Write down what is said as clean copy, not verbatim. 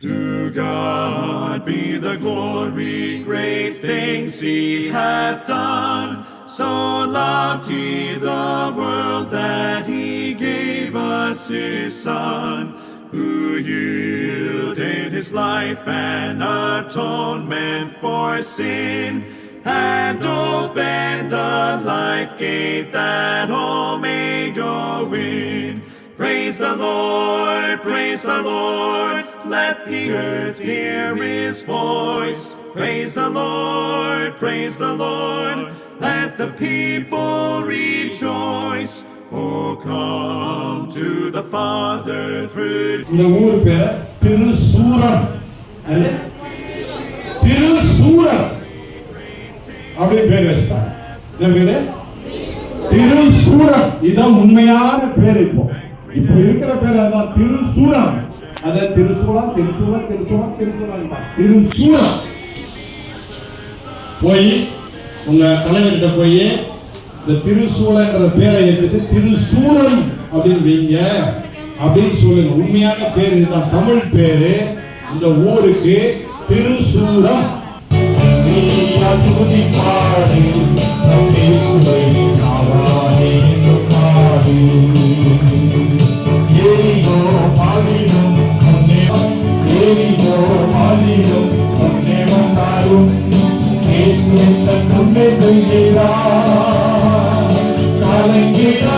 To God be the glory, great things he hath done. So loved he the world that he gave us his Son, who yielded his life an atonement for sin, and opened the life gate that all may go in. Praise the Lord, let the earth hear his voice. Praise the Lord, let the people rejoice. Oh, come to the Father through. இந்த ஊர் பேர் திருசூரம். திருசூரம் அப்படி பேர் வச்சிட்டாங்க. இந்த பேரு திருசூரம். இதான் உண்மையான பேர். இப்போ இருக்கிற பேர் அதான் திருசூரம். அத திருசூலம் திருசூலம். போய் உங்க தலைவர்கிட்ட போய் இந்த திருசூலங்கிற பேரை எடுத்து திருசூலம் அப்படின்னு வைங்க அப்படின்னு சொல்லுங்க. உண்மையான பேர் இதுதான், தமிழ் பேரு. இந்த ஊருக்கு திருசூலம். கலங்கிடா